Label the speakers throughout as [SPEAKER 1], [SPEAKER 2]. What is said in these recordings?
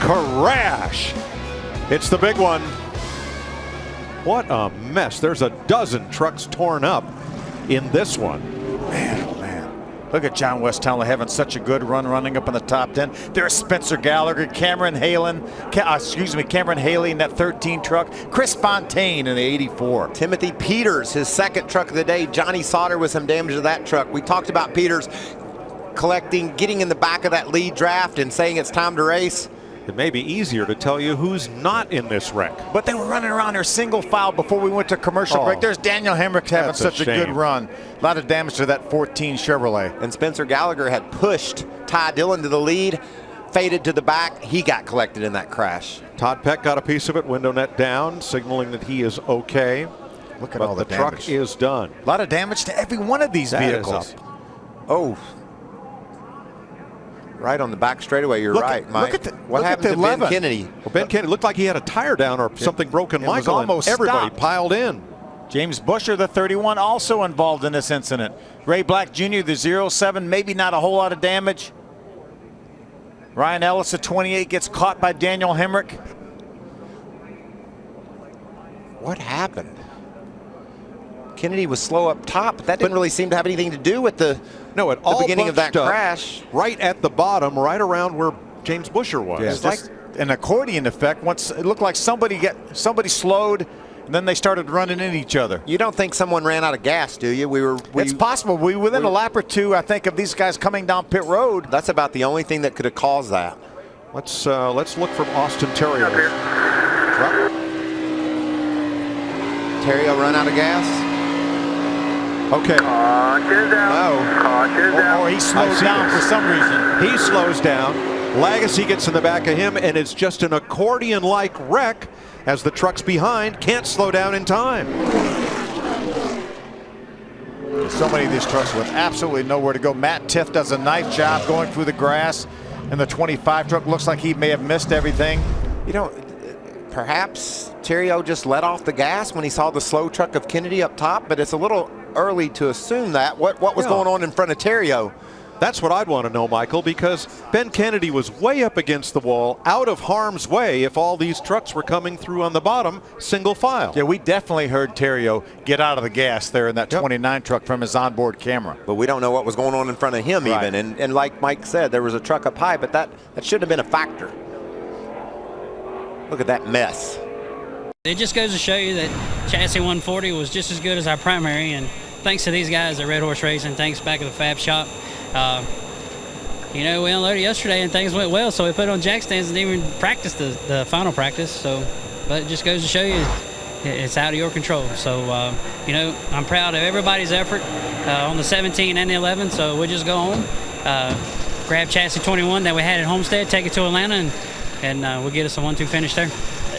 [SPEAKER 1] crash. It's the big one. What a mess. There's a dozen trucks torn up in this one.
[SPEAKER 2] Man, oh man. Look at John Westtown having such a good run running up in the top 10. There's Spencer Gallagher, Cameron Haley in that 13 truck. Chris Fontaine in the 84.
[SPEAKER 3] Timothy Peters, his second truck of the day. Johnny Sauter with some damage to that truck. We talked about Peters getting in the back of that lead draft and saying it's time to race.
[SPEAKER 1] It may be easier to tell you who's not in this wreck.
[SPEAKER 2] But they were running around their single file before we went to commercial break. There's Daniel Hemrick having such a good run. A lot of damage to that 14 Chevrolet.
[SPEAKER 3] And Spencer Gallagher had pushed Ty Dillon to the lead, faded to the back. He got collected in that crash.
[SPEAKER 1] Todd Peck got a piece of it, window net down, signaling that he is okay.
[SPEAKER 2] Look at all the
[SPEAKER 1] damage. The truck is done.
[SPEAKER 2] A lot of damage to every one of these vehicles.
[SPEAKER 3] Oh. Right on the back straightaway, you're right, Mike. What happened to Ben Kennedy?
[SPEAKER 1] Well, Ben Kennedy looked like he had a tire down or something broken. Michael, almost everybody piled in.
[SPEAKER 2] James Busher, the 31, also involved in this incident. Ray Black Jr., the 07, maybe not a whole lot of damage. Ryan Ellis, the 28, gets caught by Daniel Hemrick.
[SPEAKER 3] What happened? Kennedy was slow up top, but that didn't really seem to have anything to do with the beginning of that crash.
[SPEAKER 1] Right at the bottom, right around where James Busher was.
[SPEAKER 2] Yeah, it's like an accordion effect. Once it looked like somebody slowed, and then they started running into each other.
[SPEAKER 3] You don't think someone ran out of gas, do you?
[SPEAKER 2] It's possible. Within a lap or two, I think, of these guys coming down pit road.
[SPEAKER 3] That's about the only thing that could have caused that.
[SPEAKER 1] Let's look for Austin Terrio.
[SPEAKER 3] Terrio run out of gas.
[SPEAKER 1] Okay.
[SPEAKER 4] Caution down. Caution down.
[SPEAKER 2] Or he slows down for some reason.
[SPEAKER 1] He slows down. Lagacy gets in the back of him, and it's just an accordion-like wreck as the trucks behind can't slow down in time.
[SPEAKER 2] So many of these trucks with absolutely nowhere to go. Matt Tiff does a nice job going through the grass, and the 25 truck looks like he may have missed everything.
[SPEAKER 3] You know, perhaps Terrio just let off the gas when he saw the slow truck of Kennedy up top, but it's a little early to assume that. What was going on in front of Terrio?
[SPEAKER 1] That's what I'd want to know, Michael, because Ben Kennedy was way up against the wall, out of harm's way if all these trucks were coming through on the bottom, single file.
[SPEAKER 2] Yeah, we definitely heard Terrio get out of the gas there in that 29 truck from his onboard camera.
[SPEAKER 3] But we don't know what was going on in front of him even. And like Mike said, there was a truck up high, but that shouldn't have been a factor. Look at that mess.
[SPEAKER 5] It just goes to show you that Chassis 140 was just as good as our primary, and thanks to these guys at Red Horse Racing, thanks back at the Fab Shop. You know, we unloaded yesterday and things went well, so we put on jack stands and even practiced the final practice. So, but it just goes to show you it's out of your control. So, you know, I'm proud of everybody's effort on the 17 and the 11. So we'll just go home, grab Chassis 21 that we had at Homestead, take it to Atlanta, and we'll get us a 1-2 finish there.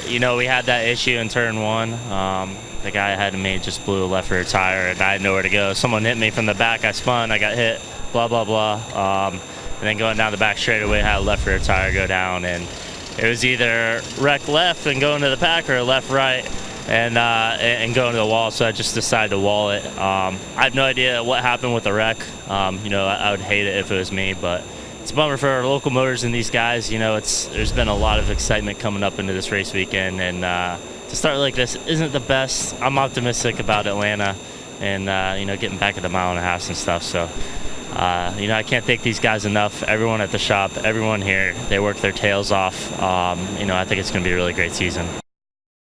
[SPEAKER 6] You know, we had that issue in turn one. The guy ahead of me just blew a left rear tire, and I had nowhere to go. Someone hit me from the back. I spun. I got hit. Blah blah blah. And then going down the back straightaway, had a left rear tire go down, and it was either wreck left and go into the pack, or left right and go into the wall. So I just decided to wall it. I have no idea what happened with the wreck. You know, I would hate it if it was me, but it's a bummer for our local motors and these guys. You know, there's been a lot of excitement coming up into this race weekend, and to start like this isn't the best. I'm optimistic about Atlanta and you know, getting back at the mile and a half and stuff. So you know, I can't thank these guys enough. Everyone at the shop, everyone here, they work their tails off. You know, I think it's going to be a really great season.